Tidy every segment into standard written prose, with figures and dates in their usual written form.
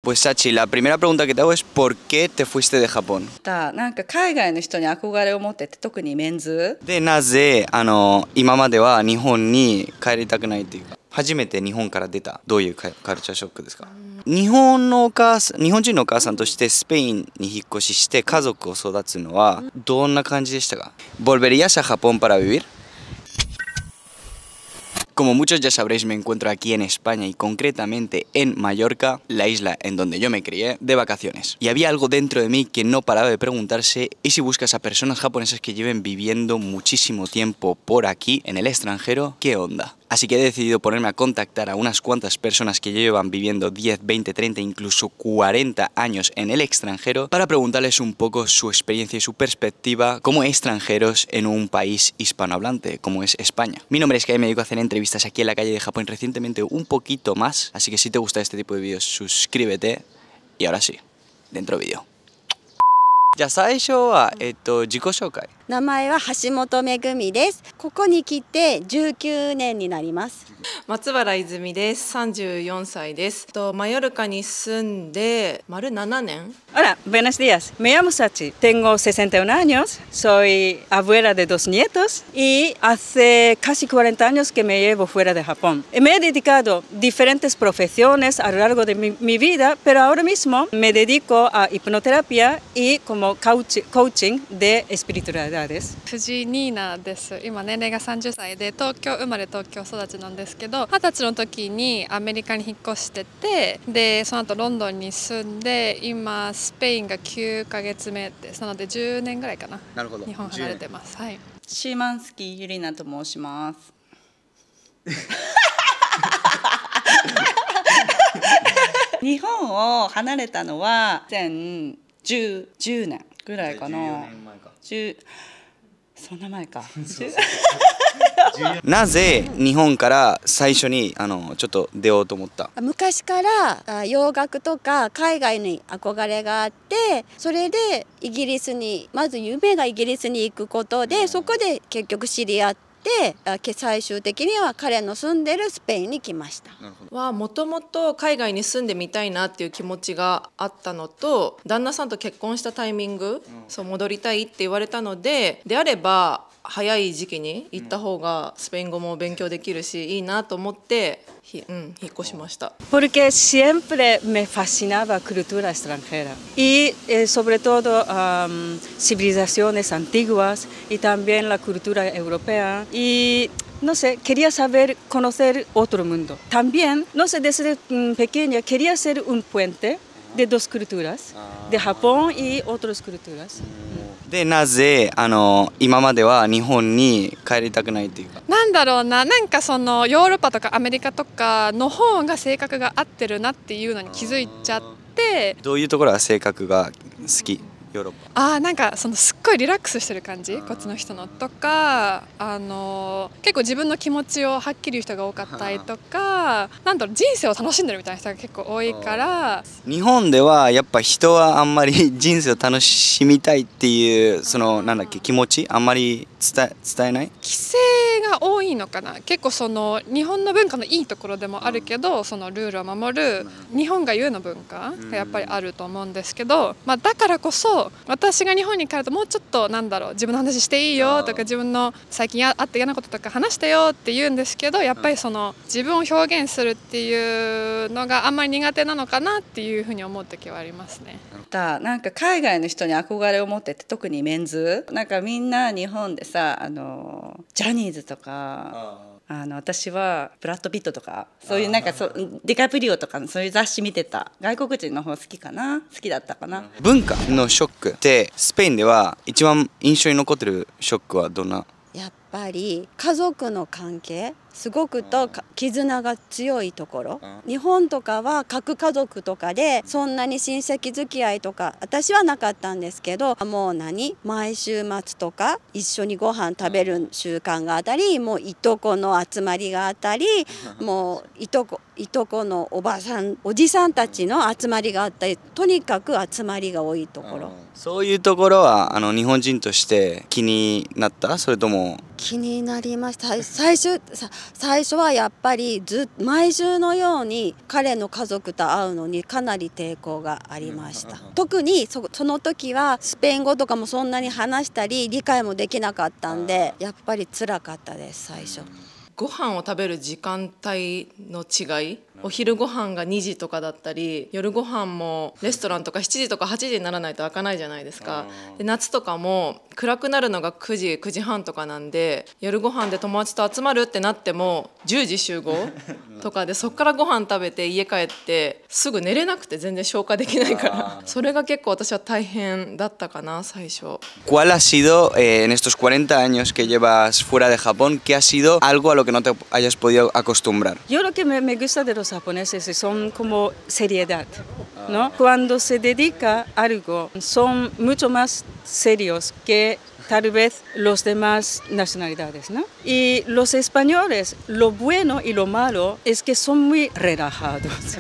Pues Sachi, la primera pregunta que te hago es ¿por qué te fuiste de Japón? なんか海外の人に憧れを持ってて、特にメンズ。で、なぜ今までは日本に帰りたくないっていうか、初めて日本から出た、どういうカルチャーショックですか？日本人のお母さんとしてスペインに引っ越しして家族を育つのはどんな感じでしたか？ ¿Volverías a Japón para vivir? Como muchos ya sabréis, me encuentro aquí en España y concretamente en Mallorca, la isla en donde yo me crié, de vacaciones. Y había algo dentro de mí que no paraba de preguntarse, ¿y si buscas a personas japonesas que lleven viviendo muchísimo tiempo por aquí, en el extranjero, qué onda? Así que he decidido ponerme a contactar a unas cuantas personas que llevan viviendo 10, 20, 30, incluso 40 años en el extranjero para preguntarles un poco su experiencia y su perspectiva como extranjeros en un país hispanohablante como es España. Mi nombre es Kai, me dedico a hacer entrevistas aquí en la calle de Japón recientemente un poquito más, así que si te gusta este tipo de vídeos suscríbete y ahora sí, dentro vídeo. Ya sabes yo Jiko Shoukai. 名前は橋本めぐみです。ここに来て19年になります。松原泉です。34歳です。マヨルカに住んで丸7年。 Hola, buenos días. Me llamo Sachi. Tengo 61 años. Soy abuela de 2 nietos y hace casi 40 años que me llevo fuera de Japón. Me he dedicado a diferentes profesiones a lo largo de mi vida, pero ahora mismo me dedico a hipnoterapia y como coaching de espiritualidad. 藤井ニーナです。今年齢が30歳で東京生まれ東京育ちなんですけど、20歳の時にアメリカに引っ越してて、でその後ロンドンに住んで、今スペインが9ヶ月目です。なので10年ぐらいかな。日本離れてます。はい。シーマンスキーゆりなと申します。日本を離れたのは2010年ぐらいかな。14年前か。そんな前か。なぜ日本から最初にちょっと出ようと思った？昔から洋楽とか海外に憧れがあって、それでイギリスにまず夢がイギリスに行くことで、そこで結局知り合って。最終的には彼の住んでるスペインに来ました。もともと海外に住んでみたいなっていう気持ちがあったのと、旦那さんと結婚したタイミング、そう戻りたいって言われたので、であれば早い時期に行った方がスペイン語も勉強できるしいいなと思って引っ越しました。Porque siempre me fascinaba la cultura extranjera y sobre todo civilizaciones antiguas y también la cultura europea y no sé, quería saber, conocer otro mundo. También, no sé, desde pequeña quería ser un puente de 2 culturas, de Japón y otras culturas. で、なぜ今までは日本に帰りたくないっていうか。なんだろうな、なんかそのヨーロッパとかアメリカとかの方が性格が合ってるなっていうのに気づいちゃって。どういうところが性格が好き？ヨーロッパ。なんかそのすっごいリラックスしてる感じ、こっちの人のとか、結構自分の気持ちをはっきり言う人が多かったりとか、なんだろう、人生を楽しんでるみたいな人が結構多いから。日本ではやっぱ人はあんまり人生を楽しみたいっていうなんだっけ気持ちあんまり伝えない？規制が多いのかな。結構その日本の文化のいいところでもあるけど、そのルールを守る日本がゆうの文化がやっぱりあると思うんですけど、だからこそ私が日本に帰るともうちょっとなんだろう、自分の話していいよとか、自分の最近あった嫌なこととか話してよって言うんですけど、やっぱりその自分を表現するっていうのがあんまり苦手なのかなっていうふうに思う時はありますね。なんか海外の人に憧れを持ってて、特にメンズなんかみんな日本でさジャニーズとか私はブラッド・ピットとかそういうなんかディカプリオとかそういう雑誌見てた。外国人の方好きだったかな。文化のショックってスペインでは一番印象に残ってるショックはどんな？やっぱり家族の関係すごくと絆が強いところ。日本とかは核家族とかでそんなに親戚付き合いとか私はなかったんですけど、もう毎週末とか一緒にご飯食べる習慣があったり、もういとこの集まりがあったり、もういとこのおじさんたちの集まりがあったり、とにかく集まりが多いところ。そういうところは日本人として気になった？それとも？気になりました。最初さ最初はやっぱり毎週のように彼の家族と会うのにかなり抵抗がありました。特にその時はスペイン語とかもそんなに話したり理解もできなかったんで、やっぱり辛かったです最初。ご飯を食べる時間帯の違い、お昼ご飯が2時とかだったり、夜ご飯もレストランとか7時とか8時にならないと開かないじゃないですか。で夏とかも暗くなるのが9時9時半とかなんで、夜ご飯で友達と集まるってなっても10時集合とかで、そっからご飯食べて家帰ってすぐ寝れなくて全然消化できないからそれが結構私は大変だったかな最初。¿Cuál ha sido en estos 40 años que llevas fuera de Japón, qué ha sido algo a lo que no te hayas podido acostumbrar? Yo lo que me gusta de los japoneses son como seriedad, ¿no? Cuando se dedica a algo son mucho más serios que tal vez los demás nacionalidades, ¿no? Y los españoles, lo bueno y lo malo es que son muy relajados.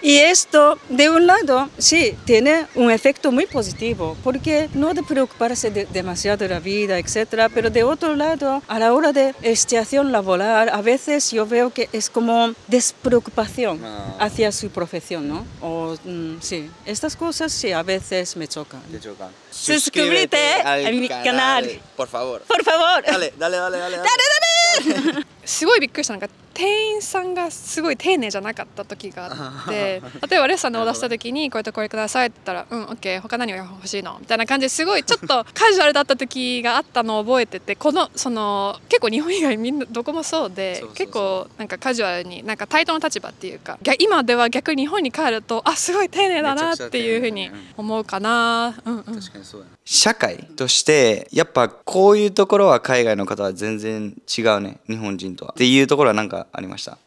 Y esto, de un lado, sí, tiene un efecto muy positivo, porque no de preocuparse demasiado de la vida, etcétera, pero de otro lado, a la hora de estación laboral, a veces yo veo que es como despreocupación hacia su profesión, ¿no? O, sí, estas cosas sí, a veces me chocan. Te chocan. Suscríbete a mi canal. Por favor. Por favor. Dale. すごいびっくりしたのが、店員さんがすごい丁寧じゃなかった時があって、例えばレストランでオーダーした時にこれとこれくださいって言ったら、オッケー、他何が欲しいのみたいな感じですごいちょっとカジュアルだった時があったのを覚えてて、その結構日本以外みんなどこもそうで、結構なんかカジュアルになんか対等の立場っていうか、今では逆に日本に帰るとすごい丁寧だなっていうふうに思うかな。社会としてやっぱこういうところは海外の方は全然違うね、日本人とはっていうところは何かありました？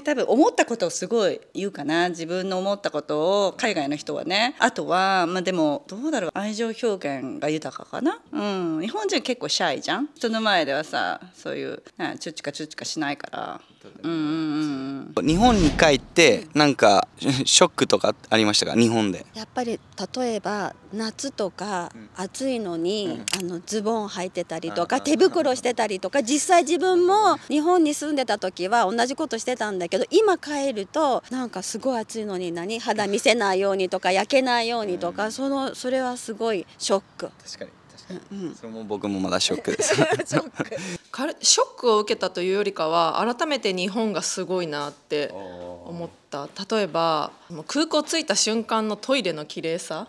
多分思ったことをすごい言うかな。自分の思ったことを海外の人はね。あとはでもどうだろう、愛情表現が豊かかな。日本人結構シャイじゃん。人の前ではさ、そういうチュッチカチュッチカしないから。日本に帰ってなんかショックとかありましたか？日本でやっぱり例えば夏とか暑いのに、ズボン履いてたりとか手袋してたりとか、実際自分も日本に住んでた時は同じことしてたんだけど、今帰るとなんかすごい暑いのに肌見せないようにとか焼けないようにとか、それはすごいショック。確かにそれも僕もまだショックですショックを受けたというよりかは、改めて日本がすごいなって思った。例えば空港着いた瞬間のトイレの綺麗さ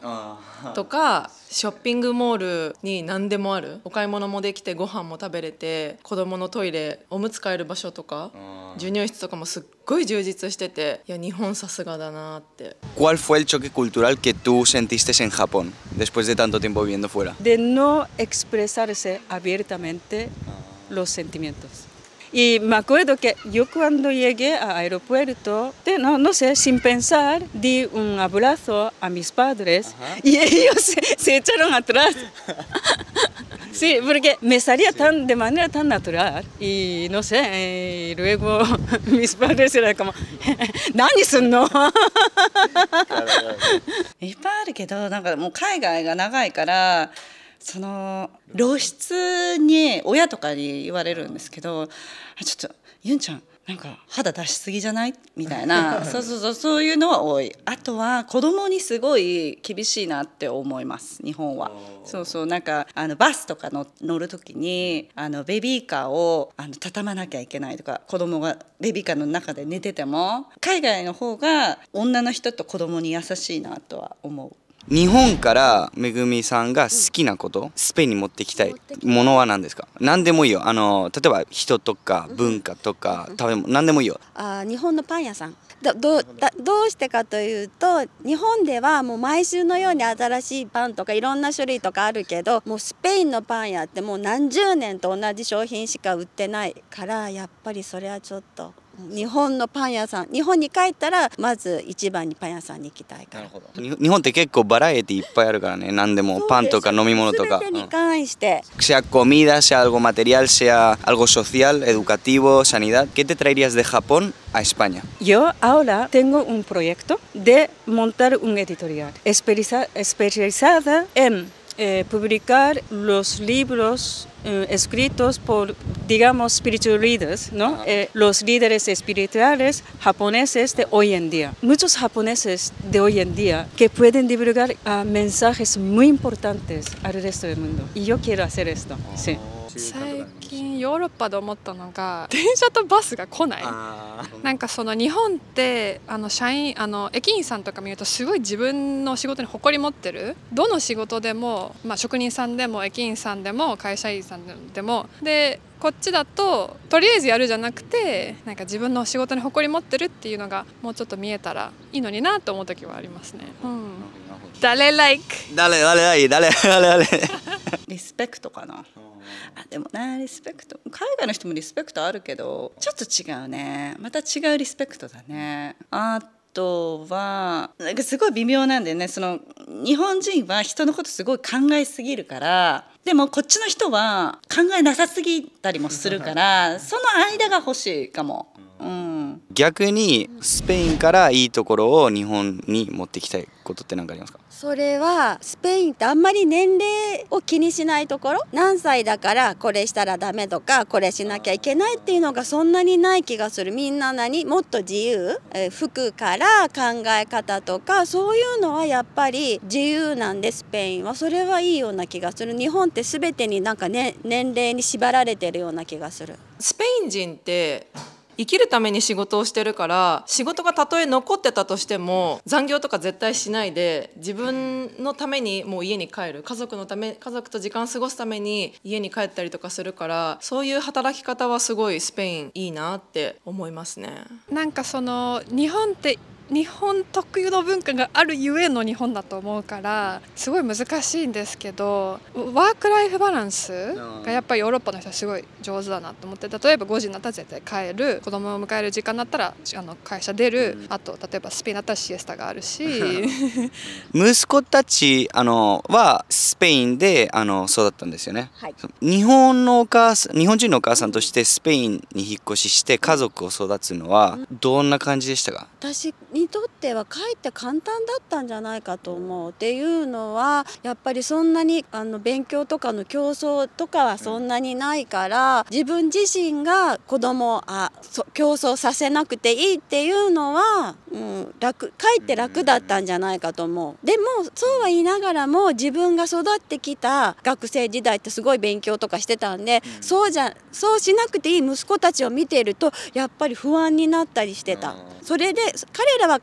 とか、ショッピングモールに何でもある、お買い物もできてご飯も食べれて、子供のトイレおむつ替える場所とか授乳室とかもすっごい充実してて、いや日本さすがだなって。¿Cuál fue el choque cultural que tú sentiste en Japón después de tanto tiempo viviendo fuera? De no expresarse abiertamente los sentimientos. Y me acuerdo que yo cuando llegué al aeropuerto, no sé, sin pensar, di un abrazo a mis padres y ellos se echaron atrás. Sí, porque me salía de manera tan natural y no sé, y luego mis padres eran como, ¿何すんの? いっぱいあるけど、なんかもう海外が長いから、その露出に親とかに言われるんですけど、ちょっとユンちゃんなんか肌出しすぎじゃないみたいなそういうのは多い。あとは子供にすごい厳しいなって思います、日本は。なんかバスとか乗る時にベビーカーを畳まなきゃいけないとか、子供がベビーカーの中で寝てても、海外の方が女の人と子供に優しいなとは思う。日本からめぐみさんが好きなこと、スペインに持ってきたいものは何ですか？何でもいいよ。例えば人とか文化とか食べ物、何でもいいよ。日本のパン屋さんどうしてかというと、日本ではもう毎週のように新しいパンとかいろんな種類とかあるけど、もうスペインのパン屋ってもう何十年と同じ商品しか売ってないから、やっぱりそれはちょっと。日本のパン屋さん、日本に帰ったらまず一番にパン屋さんに行きたいから。日本って結構バラエティいっぱいあるからね、何でもパンとか飲み物とか。全てに関して。Sea comida, sea algo material, sea algo social, educativo, sanidad. ¿Qué te traerías de Japón a España? Yo ahora tengo un proyecto de montar un editorial especializada en publicar los libros escritos por, digamos, spiritual leaders, ¿no? Los líderes espirituales japoneses de hoy en día. Muchos japoneses de hoy en día que pueden divulgar mensajes muy importantes al resto del mundo. Y yo quiero hacer esto. Sí. 最近ヨーロッパで思ったのが電車とバスが来ない。なんかその日本って社員駅員さんとか見るとすごい自分の仕事に誇り持ってる。どの仕事でも、まあ、職人さんでも駅員さんでも会社員さんでもでこっちだととりあえずやるじゃなくてなんか自分の仕事に誇り持ってるっていうのがもうちょっと見えたらいいのになと思う時はありますね。誰 like Dale, dale, dale, dale, dale. リスペクトかな。でもね、リスペクト、海外の人もリスペクトあるけどちょっと違うね。また違うリスペクトだね。あとはなんかすごい微妙なんだよね。その日本人は人のことすごい考えすぎるからでもこっちの人は考えなさすぎたりもするからその間が欲しいかも。逆にスペインからいいところを日本に持ってきたいことって何かありますか？それはスペインってあんまり年齢を気にしないところ、何歳だからこれしたらダメとかこれしなきゃいけないっていうのがそんなにない気がする。みんなもっと自由、服から考え方とかそういうのはやっぱり自由なんでスペインはそれはいいような気がする。日本って全てになんか、ね、年齢に縛られてるような気がする。スペイン人って生きるために仕事をしてるから仕事がたとえ残ってたとしても残業とか絶対しないで自分のためにもう家に帰る家族と時間過ごすために家に帰ったりとかするからそういう働き方はすごいスペインいいなって思いますね。なんかその日本って日本特有の文化があるゆえの日本だと思うからすごい難しいんですけどワークライフバランスがやっぱりヨーロッパの人はすごい上手だなと思って例えば5時になったら絶対帰る子供を迎える時間になったら会社出るあと例えばスペインだったらシエスタがあるし息子たちはスペインで育ったんですよね、はい、日本人のお母さんとしてスペインに引っ越しして家族を育つのはどんな感じでしたか？私にとってはかえって簡単だったんじゃないかと思う。っていうのはやっぱりそんなに勉強とかの競争とかはそんなにないから自分自身が子供を競争させなくていいっていうのは、かえって楽だったんじゃないかと思う。でもそうは言いながらも自分が育ってきた学生時代ってすごい勉強とかしてたんで、そうしなくていい息子たちを見ているとやっぱり不安になったりしてた。それで彼らは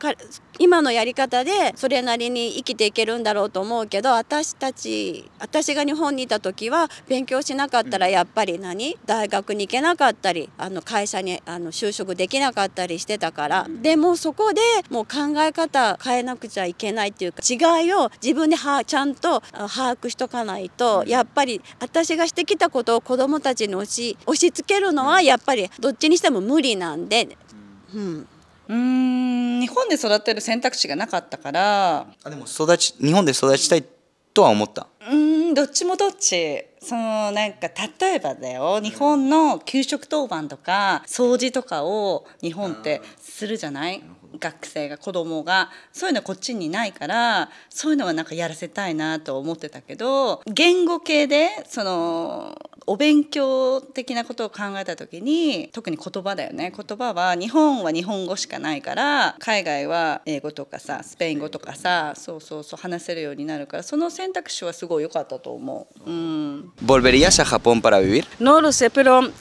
今のやり方でそれなりに生きていけるんだろうと思うけど私が日本にいた時は勉強しなかったらやっぱり大学に行けなかったり会社に就職できなかったりしてたからでもそこでもう考え方変えなくちゃいけないっていうか違いを自分でちゃんと把握しとかないとやっぱり私がしてきたことを子どもたちに押し付けるのはやっぱりどっちにしても無理なんで。日本で育ってる選択肢がなかったからでも日本で育ちたいとは思った。どっちもどっち。なんか例えばだよ日本の給食当番とか掃除とかを日本ってするじゃない。学生が子供がそういうのこっちにないからそういうのはなんかやらせたいなと思ってたけど言語系でお勉強的なことを考えた時に特に言葉だよね。言葉は日本は日本語しかないから海外は英語とかさスペイン語とかさそう話せるようになるからその選択肢はすごい良かったと思う。¿Volverías a Japón para vivir? No lo sé, pero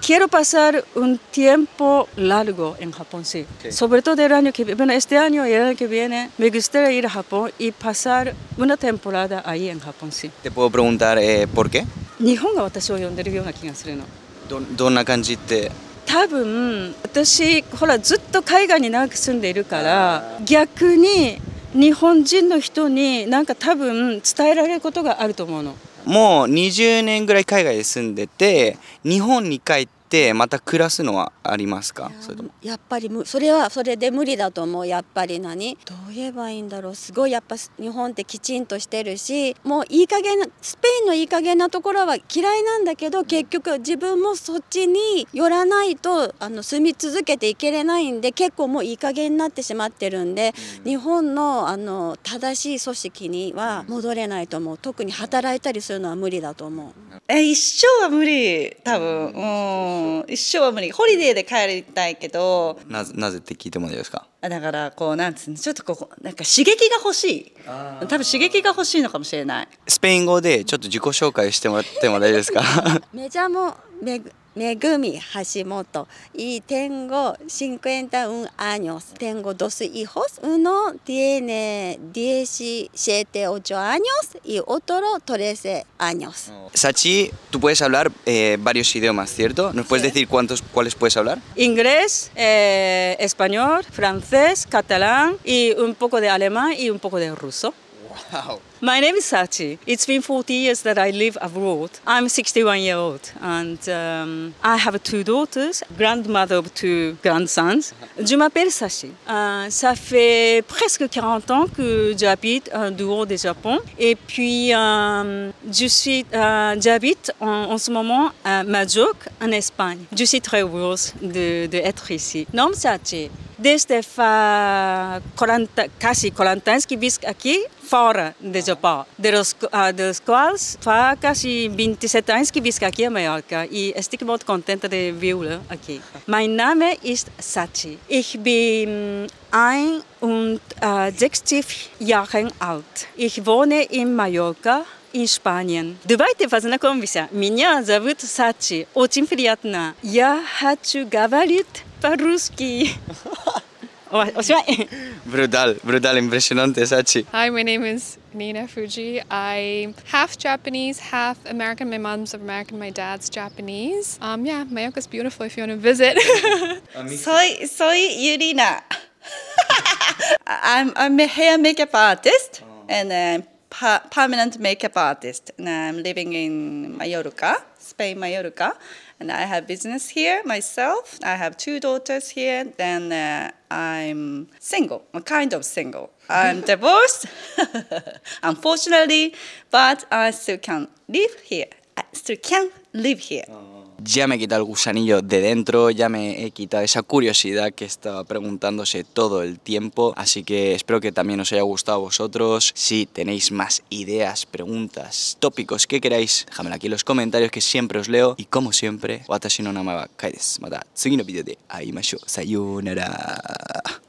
quiero pasar un tiempo largo en Japón, sí. Sobre todo el año que viene, bueno, este año y el año que viene, me gustaría ir a Japón y pasar una temporada ahí en Japón, sí. ¿Te puedo preguntar por qué? 日本が私を呼んでるような気がするの。どんな感じって？多分私ほらずっと海外に長く住んでいるから逆に日本人の人になんか多分伝えられることがあると思うの。もう20年ぐらい海外で住んでて日本に帰ってまた暮らすのはありますか？それともやっぱりそれはそれで無理だと思う。やっぱりどう言えばいいんだろう。すごいやっぱ日本ってきちんとしてるし、もういい加減なスペインのいい加減なところは嫌いなんだけど、結局自分もそっちに寄らないと住み続けていけれないんで、結構もういい加減になってしまってるんで、日本の正しい組織には戻れないと思う。特に働いたりするのは無理だと思う。一生は無理、多分、一生は無理。ホリデーで帰りたいけど、なぜって聞いてもいいですか？だからなんつうの、ちょっとなんか刺激が欲しい。多分刺激が欲しいのかもしれない。スペイン語でちょっと自己紹介してもらっても大丈夫ですか？Me llamo Megumi Hashimoto y tengo 51 años. Tengo dos hijos. Uno tiene 17, 8 años y otro 13 años. Sachi, tú puedes hablar varios idiomas, ¿cierto? ¿Nos puedes decir cuáles puedes hablar? Inglés, español, francés, catalán y un poco de alemán y un poco de ruso. Wow. My name is Sachi. It's been 40 years that I live abroad. I'm 61 years old and I have 2 daughters, grandmother of 2 grandsons. Je m'appelle Sachi. Ça fait presque 40 ans que j'habite dehors du Japon. Et puis j'habite en ce moment à Majorque, en Espagne. Je suis très heureuse d'être ici. Nom Sachi. Desde casi 40 años que vivo aquí fuera de Japón, de los cuales fa casi 27 años que vivo aquí en Mallorca y estoy muy contenta de vivir aquí. Mein Name ist Sachi. Ich bin 61 Jahre alt. Ich wohne in Mallorca, in Spanien. Давайте познакомимся. Меня зовут Сачи. Очень приятно. Я хочу говорить по-русски. Brutal, impresionante, Sachi. Hi, my name is Nina Fuji. I'm half Japanese, half American. My mom's American, my dad's Japanese. Yeah, Mallorca's beautiful if you want to visit. Soy Yurina. I'm a hair makeup artist and permanent makeup artist. And I'm living in Mallorca, Spain, Mallorca. And I have business here myself. I have 2 daughters here. Then I'm single, kind of single. I'm divorced, unfortunately, but I still can live here. Ya me he quitado el gusanillo de dentro, ya me he quitado esa curiosidad que estaba preguntándose todo el tiempo, así que espero que también os haya gustado a vosotros. Si tenéis más ideas, preguntas, tópicos que queráis, dejadmelo aquí en los comentarios que siempre os leo. Y como siempre, watashi no namae wa Kai desu. Mata tsugi no video de aimashou. Sayonara.